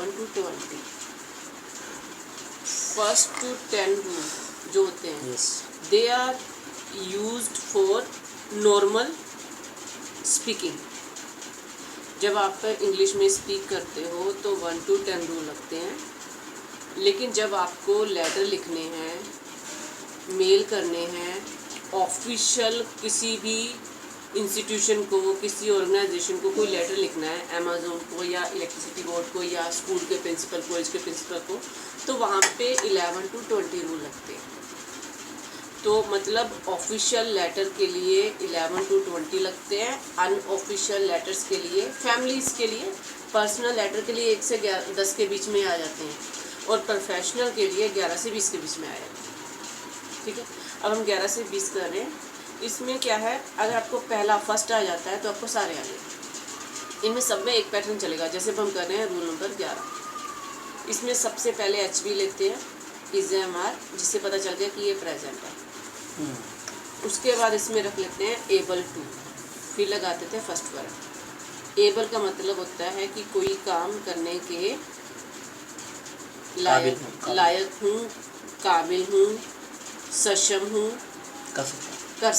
11 to 20 first to 10 rule जो होते हैं they are used for normal speaking. जब आप इंग्लिश में स्पीक करते हो तो 1 to 10 रूल लगते हैं, लेकिन जब आपको लेटर लिखने हैं, मेल करने हैं, ऑफिशियल किसी भी इंस्टीट्यूशन को, किसी ऑर्गेनाइजेशन को कोई लेटर लिखना है, अमेज़न को या इलेक्ट्रिसिटी बोर्ड को या स्कूल के प्रिंसिपल, कॉलेज के प्रिंसिपल को, तो वहाँ पे 11 to 20 रूल लगते हैं। तो मतलब ऑफिशियल लेटर के लिए 11 to 20 लगते हैं, अनऑफिशियल लेटर्स के लिए, फैमिलीज़ के लिए, पर्सनल लेटर के लिए 1 से 10 के बीच में आ जाते हैं, और प्रोफेशनल के लिए 11 से 20 के बीच में आ जाते हैं। ठीक है, अब हम 11 से 20 कर रहे हैं। इसमें क्या है, अगर आपको पहला फर्स्ट आ जाता है तो आपको सारे आ गए। इनमें सब में एक पैटर्न चलेगा। जैसे हम कर रहे हैं रूल नंबर 11, इसमें सबसे पहले HV लेते हैं, इज एम आर, जिससे पता चल गया कि ये प्रेजेंट है। उसके बाद इसमें रख लेते हैं एबल टू, फिर लगाते थे फर्स्ट वर्ड। एबल का मतलब होता है कि कोई काम करने के लायक हूँ, काबिल हूँ, सक्षम हूँ, कर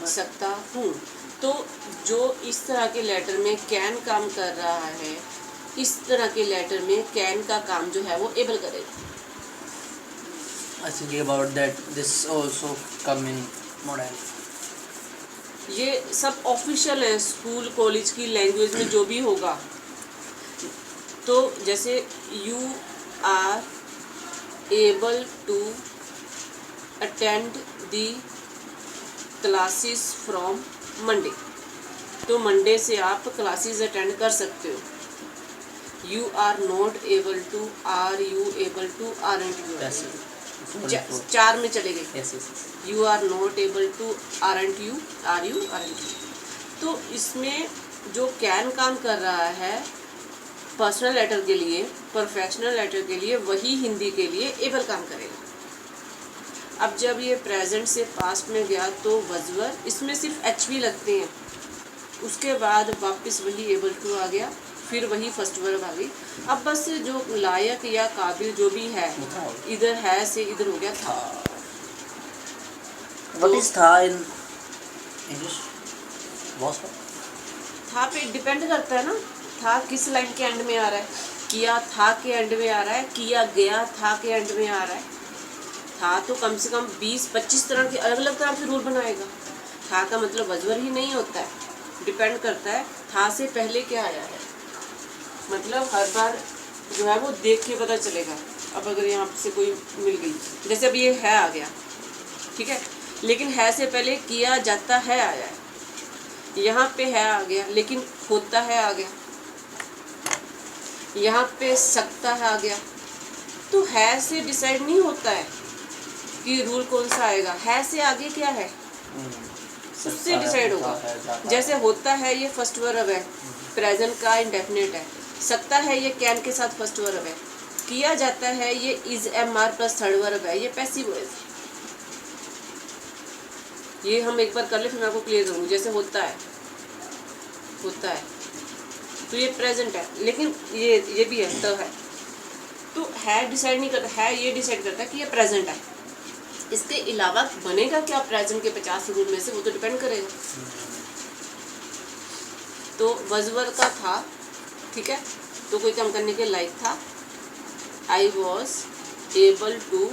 सकता हूँ। तो जो इस तरह के लेटर में कैन काम कर रहा है, इस तरह के लेटर में कैन का काम जो है वो एबल करेगा। I think about that this also come in modern। ये सब ऑफिशियल है, स्कूल कॉलेज की लैंग्वेज में जो भी होगा। तो जैसे you are able to attend the classes from Monday, तो मंडे से आप क्लासेस अटेंड कर सकते हो। You are not able to, are you able to, aren't you, 4 में चले गए। You are not able to, aren't you, are you, aren't you. तो इसमें जो कैन काम कर रहा है पर्सनल लेटर के लिए, प्रोफेशनल लेटर के लिए, वही हिंदी के लिए एबल काम करेगा। अब जब ये प्रेजेंट से पास्ट में गया तो वजवर, इसमें सिर्फ HV लगते हैं, उसके बाद वापस वही एबल टू आ गया, फिर वही फर्स्ट वर्ब आ गई। अब बस जो लायक या काबिल जो भी है, इधर है से इधर हो गया था। What is था in English? Was था पे डिपेंड करता है ना, था किस लाइन के एंड में आ रहा है। किया था के एंड में आ रहा है, किया गया था के एंड में आ रहा है। था तो कम से कम 20-25 तरह के अलग अलग तरह के रूल बनाएगा। था का मतलब वजवर ही नहीं होता है, डिपेंड करता है था से पहले क्या आया है। मतलब हर बार जो है वो देख के पता चलेगा। अब अगर यहाँ से कोई मिल गई, जैसे अब ये है आ गया, ठीक है, लेकिन है से पहले किया जाता है आया है, यहाँ पे है आ गया, लेकिन होता है आ गया, यहाँ पे सकता है आ गया। तो है से डिसाइड नहीं होता है कि रूल कौन सा आएगा, है से आगे क्या है उससे डिसाइड होगा। जैसे होता है ये फर्स्ट वर्ब है, प्रेजेंट का इंडेफिनिट है। सकता है ये कैन के साथ फर्स्ट वर्ब है। किया जाता है ये is am are plus third verb है, ये पैसिव वॉइस। ये हम एक बार कर ले फिर मैं आपको क्लियर करूँगी। जैसे होता है तो ये प्रेजेंट है, लेकिन ये भी है तो है, तो है डिसाइड नहीं करता है, ये डिसाइड करता है कि ये प्रेजेंट है। इसके अलावा बनेगा क्या प्रेजेंट के 50 रूल में से, वो तो डिपेंड करेगा। तो वजवर का था, ठीक है, तो कोई काम करने के लायक था। I was able to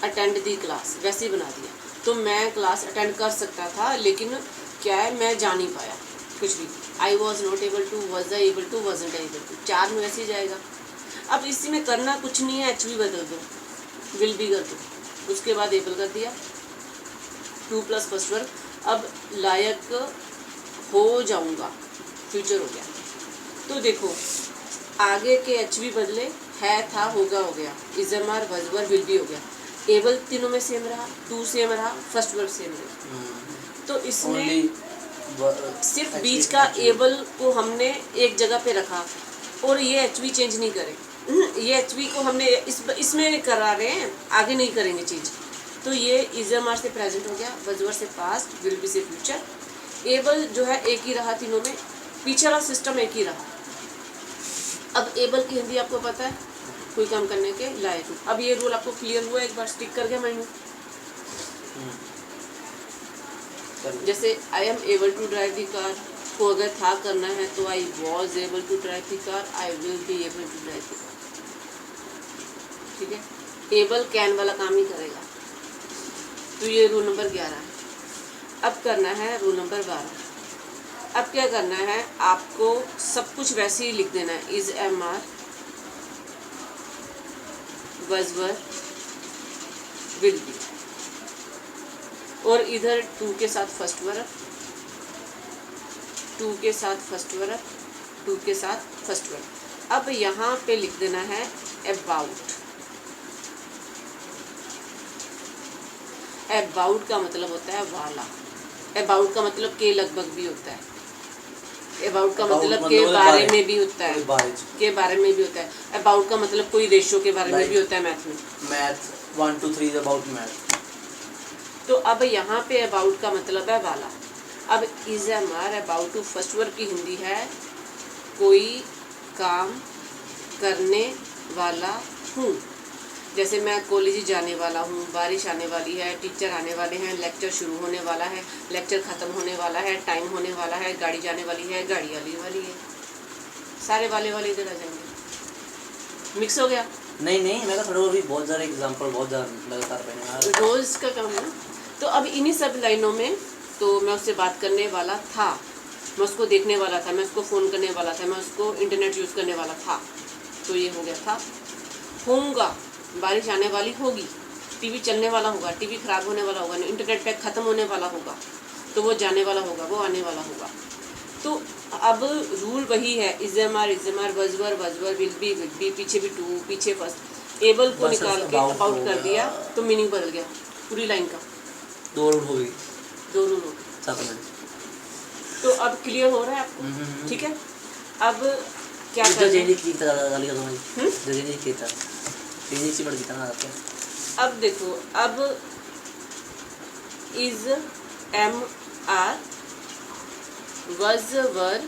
attend the class, वैसे ही बना दिया। तो मैं क्लास अटेंड कर सकता था, लेकिन क्या है मैं जा नहीं पाया कुछ भी। I was not able to, was able to, wasn't able to, 4 में वैसे ही जाएगा। अब इसी में करना कुछ नहीं है, HV बदल दो, विल बी कर दो, उसके बाद एबल कर दिया, 2 प्लस फर्स्ट वर्ब। अब लायक हो जाऊंगा, फ्यूचर हो गया। तो देखो आगे के HV बदले, है था होगा हो गया, इजमार वजवर विल बी हो गया, एबल तीनों में सेम रहा, 2 सेम रहा, फर्स्ट वर्ब सेम रहा। तो इसमें सिर्फ बीच का एबल को हमने एक जगह पे रखा और ये HV चेंज नहीं करे। ये HV को हमने इसमें करा रहे हैं, आगे नहीं करेंगे चेंज। तो ये इजमार से प्रेजेंट हो गया, वजवर से पास्ट, विल बी से फ्यूचर। एबल जो है एक ही रहा तीनों में, पीछे वाला सिस्टम एक ही रहा। अब एबल की हिंदी आपको पता है, कोई काम करने के लायक। अब ये रूल आपको क्लियर हुआ, एक बार स्टिक कर गया माइंड में। जैसे I am able to drive the car को अगर था करना है तो I was able to drive the car, I will be able to drive the car. ठीक है, एबल कैन वाला काम ही करेगा। तो ये रूल नंबर 11 है। अब करना है रूल नंबर 12। अब क्या करना है, आपको सब कुछ वैसे ही लिख देना है, is am are was were will be, और इधर टू के साथ फर्स्ट वर्ब, टू के साथ फर्स्ट वर्ब, टू के साथ फर्स्ट वर्ब। अब यहाँ पे लिख देना है अबाउट। अबाउट का मतलब होता है वाला, अबाउट का मतलब के लगभग भी होता है, अबाउट का मतलब के बारे में भी होता है, के बारे में भी होता है। अबाउट का मतलब कोई रेशो के बारे में भी होता है मैथ में, मैथ 1 2 3 अबाउट मैथ। तो अब यहाँ पे अबाउट का मतलब है वाला। अब is am are about to first verb की हिंदी है कोई काम करने वाला हूँ। जैसे मैं कॉलेज जाने वाला हूँ, बारिश आने वाली है, टीचर आने वाले हैं, लेक्चर शुरू होने वाला है, लेक्चर ख़त्म होने वाला है, टाइम होने वाला है, गाड़ी जाने वाली है, गाड़ी आने वाली है। सारे वाले वाले इधर आ जाएंगे। मिक्स हो गया? नहीं, मैं थोड़ा भी बहुत सारे एग्जांपल बहुत ज़्यादा लगातार पढ़ने रोज़ का काम है। तो अब इन्हीं सब लाइनों में तो मैं उससे बात करने वाला था, मैं उसको देखने वाला था, मैं उसको फ़ोन करने वाला था, मैं उसको इंटरनेट यूज़ करने वाला था। तो ये हो गया था। होऊंगा, बारिश आने वाली होगी, टीवी चलने वाला होगा, टीवी ख़राब होने वाला होगा, इंटरनेट पैक ख़त्म होने वाला होगा, तो वो जाने वाला होगा, वो आने वाला होगा। तो अब रूल वही है, is am are was were will be, पीछे भी टू, पीछे फर्स्ट। एबल को निकाल के अबाउट कर दिया तो मीनिंग बदल गया पूरी लाइन का। 2 रूल हो गई, 2 रूल हो गए। 7 मिनट। तो अब क्लियर हो रहा है आपको? ठीक है, अब क्या अब देखो, अब is am are was were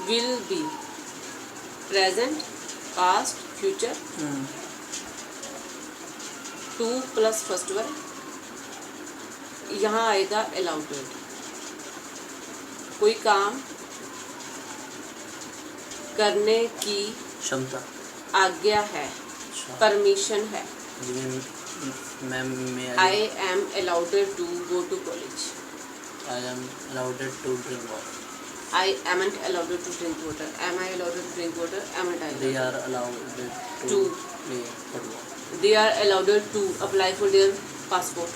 will be present past future 2 plus first verb, यहाँ आएगा अलाउडेड। कोई काम करने की क्षमता, आज्ञा है, परमिशन है। I am allowed to go to college. I am allowed to drink water. I amn't allowed to drink water. Am I allowed to drink water? Amn't I? They are allowed to play football. They are allowed to apply for their passport.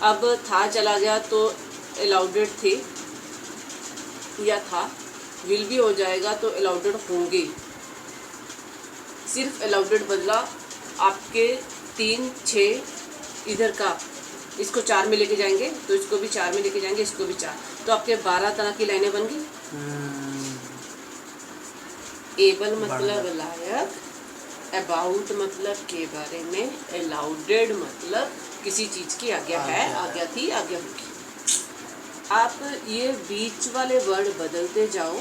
अब था चला गया तो allowed थे या था, will भी हो जाएगा तो allowed होंगे। सिर्फ allowed बदला, आपके 3 6 इधर का इसको 4 में लेके जाएंगे तो इसको भी 4 में लेके जाएंगे, इसको भी 4, तो आपके 12 तरह की लाइनें बन गई। एबल मतलब लायक, अबाउट मतलब के बारे में, अलाउडेड मतलब किसी चीज़ की आज्ञा है, आज्ञा थी, आज्ञा होगी। आप ये बीच वाले वर्ड बदलते जाओ,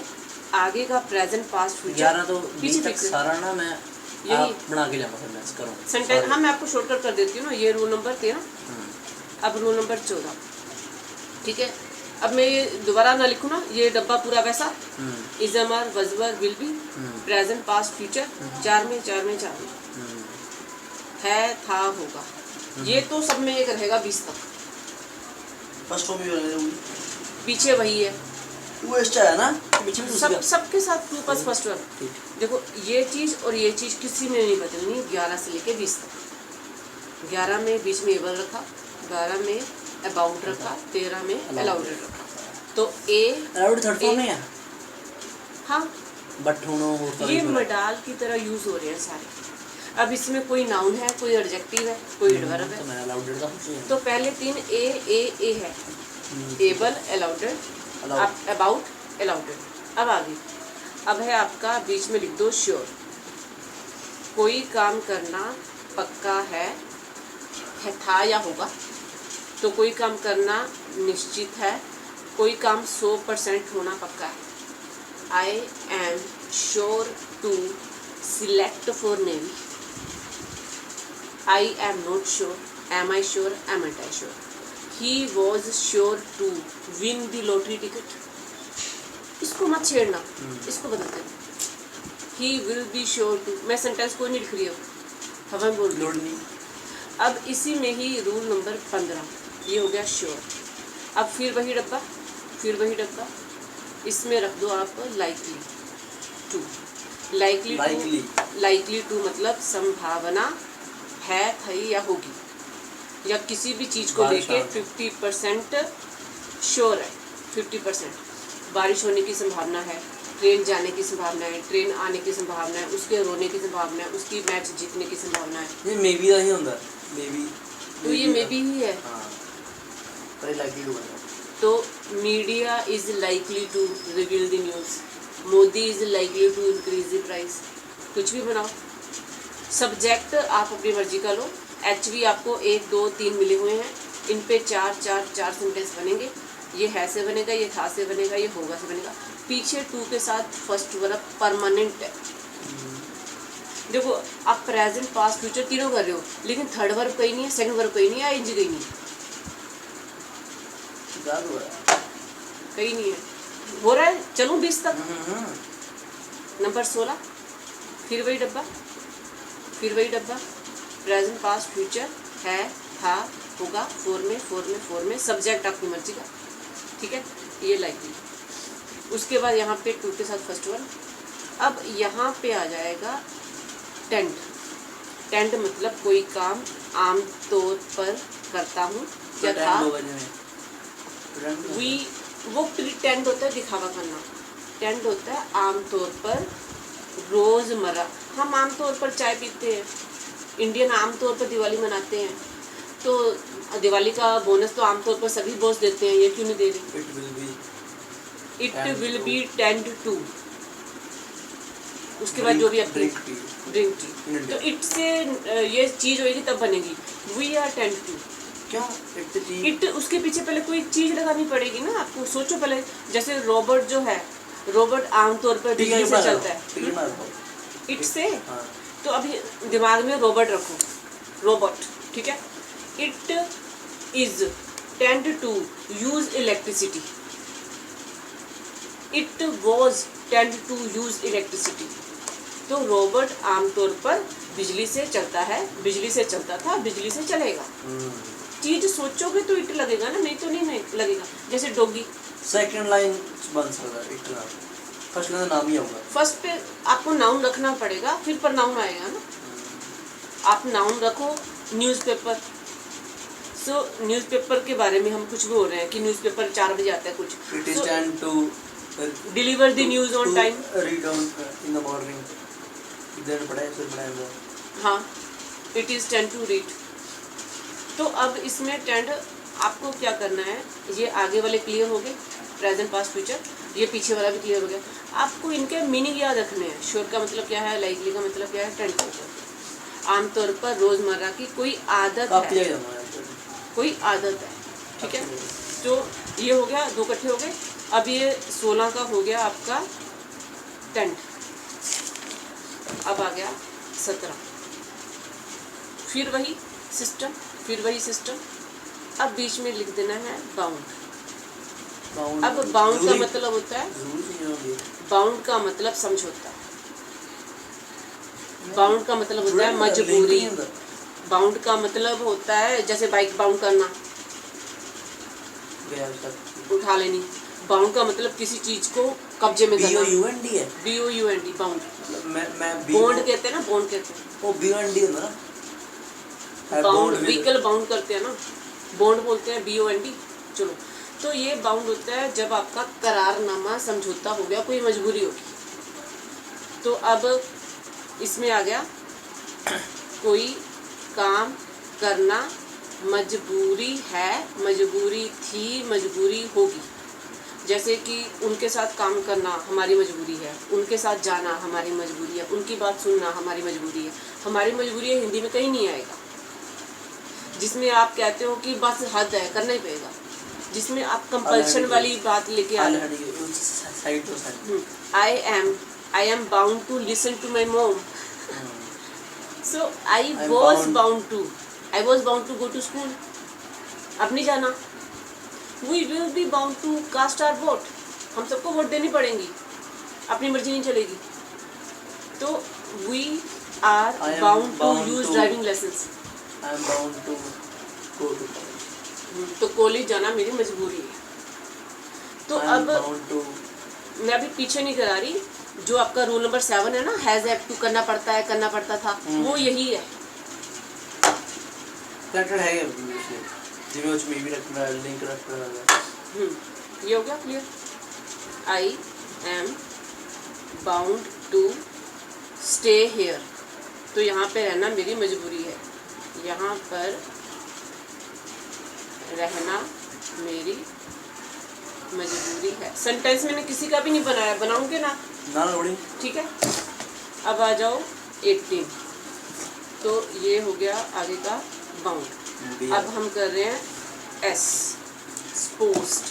आगे का प्रेजेंट पास्ट फ्यूचर तो पीछे तक सारा ना मैं यही बना के जाऊंगा, फिर मैं करूं सेंटेंस। हाँ, मैं आपको शॉर्टकट कर देती हूँ ना। ये रूल नंबर 13। अब रूल नंबर 14। ठीक है, अब मैं ये दोबारा ना लिखूँ ना, ये डब्बा पूरा वैसा, is am are was were will be, present past future, 4 में 4 में 4 में, है था होगा। ये तो सब में एक रहेगा 20 तक। फर्स्ट फॉर्म में पीछे वही है, वो एक्स्ट्रा है ना, पीछे में सब सबके साथ 2 प्लस फर्स्ट वर्ब। देखो, ये चीज़ और ये चीज़ किसी में नहीं बदलनी। 11 से लेके 20 तक। 11 में बीच में एबल रखा, 12 में अबाउट रखा, 13 में अलाउड रखा। तो ए अलाउड थर्ड फॉर्म में है। हाँ, बट ये मडाल की तरह यूज हो रहे हैं सारे। अब इसमें कोई नाउन है, कोई एडजेक्टिव है, कोई एडवर्ब है। तो मैंने अलाउडेड का तो पहले 3 ए है, एबल, अलाउडेड, अबाउट, अलाउडेड। अब आगे, अब है आपका, बीच में लिख दो श्योर। कोई काम करना पक्का है था या होगा, तो कोई काम करना निश्चित है, कोई काम 100% होना पक्का है। I am sure to select for navy. I am not sure. Am I sure? Am I sure? He was sure to win the lottery ticket. इसको मत छेड़ना, इसको बदलते हैं. He will be sure to. मैं सेंटेंस कोई नहीं लिख रही हूँ, हवा में बोल रही हूँ. अब इसी में ही रूल नंबर 15, ये हो गया श्योर. अब फिर वही डब्बा, इसमें रख दो आप लाइकली टू. लाइकली टू मतलब संभावना है, थी या होगी, या किसी भी चीज़ को लेके 50% श्योर है. 50% बारिश होने की संभावना है, ट्रेन जाने की संभावना है, ट्रेन आने की संभावना है, उसके रोने की संभावना है, उसकी मैच जीतने की संभावना है. ये मे बी नहीं होता, तो ये मे बी ही है. तो media is likely to reveal the news. Modi is likely to increase the price. कुछ भी बनाओ. सब्जेक्ट आप अपनी मर्जी का लो. HV आपको 1 2 3 मिले हुए हैं, इन पे 4 सेंटेंस बनेंगे. ये है से बनेगा, ये था से बनेगा, ये होगा से बनेगा. पीछे टू के साथ फर्स्ट वर्ब परमानेंट है. देखो आप प्रेजेंट पास्ट फ्यूचर तीनों कर रहे हो, लेकिन थर्ड वर्ब कहीं नहीं है, सेकंड वर्ब कहीं नहीं है, ING कहीं नहीं है, कहीं नहीं है. हो रहा है. चलूँ 20 तक. नंबर 16, फिर वही डब्बा. प्रेजेंट पास्ट फ्यूचर है, था, होगा, फोर में सब्जेक्ट आपकी मर्जी का. ठीक है, ये लाइकली. उसके बाद यहाँ पे टू के साथ फर्स्ट वर्ब. अब यहाँ पे आ जाएगा टेंड मतलब कोई काम आम तौर पर करता हूँ या था. वो प्रिटेंड होता है, दिखावा करना. टेंड होता है आमतौर पर, रोज़मर्रा. हम आमतौर पर चाय पीते हैं, इंडियन आमतौर पर दिवाली मनाते हैं, तो दिवाली का बोनस तो आमतौर पर सभी बॉस देते हैं, ये क्यों नहीं दे रहे. It will be tend to. उसके बाद जो भी आप ड्रिंक टी. तो इट से ये चीज़ होगी तब बनेगी. We are tend to. क्यों इट उसके पीछे पहले कोई चीज़ लगानी पड़ेगी ना आपको. सोचो पहले, जैसे रोबोट जो है, रोबोट आमतौर पर बिजली से चलता है. इट से तो अभी दिमाग में रोबोट रखो, रोबोट. ठीक है. It is tend to use electricity. It was tend to use electricity. तो रोबोट आमतौर पर बिजली से चलता है, बिजली से चलता था, बिजली से चलेगा. चीज सोचोगे तो इट लगेगा ना, नहीं तो नहीं लगेगा. जैसे डॉगी. सेकंड लाइन बन सकता है इट ना, फर्स्ट लाइन नाम ही होगा. फर्स्ट पे आपको नाउन रखना पड़ेगा, फिर प्रनाउन आएगा ना. आप नाउन रखो. न्यूज़पेपर. सो न्यूज़पेपर के बारे में हम कुछ भी हो रहे हैं कि न्यूज़पेपर 4 बजे आता है कुछ. It is tend to deliver the news on time. Read on in the morning. इधर पढ़ाया. हाँ, it is tend to read. तो अब इसमें टेंड आपको क्या करना है, ये आगे वाले क्लियर हो गए, प्रेजेंट पास्ट फ्यूचर. ये पीछे वाला भी क्लियर हो गया. आपको इनके मीनिंग याद रखने हैं. श्योर का मतलब क्या है, लाइकली का मतलब क्या है, टेंड का मतलब आमतौर पर रोज़मर्रा की कोई आदत है, कोई आदत है. ठीक है. तो ये हो गया, 2 इकट्ठे हो गए. अब ये 16 का हो गया आपका टेंड. अब आ गया 17. फिर वही सिस्टम. अब बीच में लिख देना है बाउंड. अब बाउंड का मतलब होता है, बाउंड का मतलब समझौता. बाउंड का मतलब होता है मजबूरी. बाउंड का मतलब होता है जैसे बाइक बाउंड करना, उठा लेनी. बाउंड का मतलब किसी चीज को कब्जे में करना. BOUND bound. बॉन्ड कहते हैं ना, बॉन्ड कहते हैं. वो BOND होता है. बाउंड व्हीकल बाउंड करते हैं ना, बॉन्ड बोलते हैं BOND. चलो, तो ये बाउंड होता है जब आपका करारनामा समझौता हो गया, कोई मजबूरी होगी. तो अब इसमें आ गया कोई काम करना मजबूरी है, मजबूरी थी, मजबूरी होगी. जैसे कि उनके साथ काम करना हमारी मजबूरी है, उनके साथ जाना हमारी मजबूरी है, उनकी बात सुनना हमारी मजबूरी है. हमारी मजबूरी है हिंदी में कहीं नहीं आएगा. जिसमें आप कहते हो कि बस हद है, करना ही पड़ेगा. जिसमें आप कंपल्शन वाली बात लेके आ रहे side to side. I am bound to listen to my mom. So I I'm was bound- bound to go to school. अब नहीं जाना. We will be bound to cast our vote. हम सबको वोट देनी पड़ेगी, अपनी मर्जी नहीं चलेगी. तो we are I am bound to bound use to- driving lessons. I am bound to go to college. तो कॉलेज जाना मेरी मजबूरी है. तो I am अब bound to मैं अभी पीछे नहीं करा रही. जो आपका रूल नंबर 7 है ना, हैज हैव टू करना पड़ता था, वो यही है. कनेक्टेड है ये जिसमें कुछ मे भी रखना लिंक रखना है. ये हो गया clear. I am bound to stay here. तो यहाँ पे रहना मेरी मजबूरी है. यहाँ पर रहना मेरी मजबूरी है. सेंटेंस मैंने किसी का भी नहीं बनाया, बनाऊंगे ना, लोडिंग. ठीक है. अब आ जाओ 18. तो ये हो गया आगे का बाउंड. अब हम कर रहे हैं एस, पोस्ट.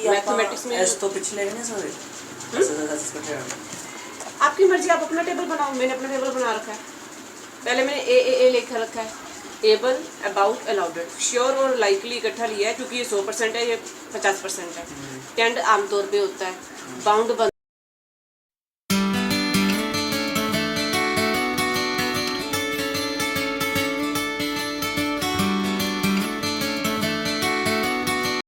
मैथमेटिक्स में एस तो पिछले है ना सारे. आपकी मर्जी, आप अपना टेबल बनाओ. मैंने अपना टेबल बना रखा है. पहले मैंने ए लिखा रखा है. Able, about, allowed. श्योर और लाइकली इकट्ठा लिया है क्योंकि ये 100% है, ये 50% है. टेंड आमतौर पे होता है. बाउंड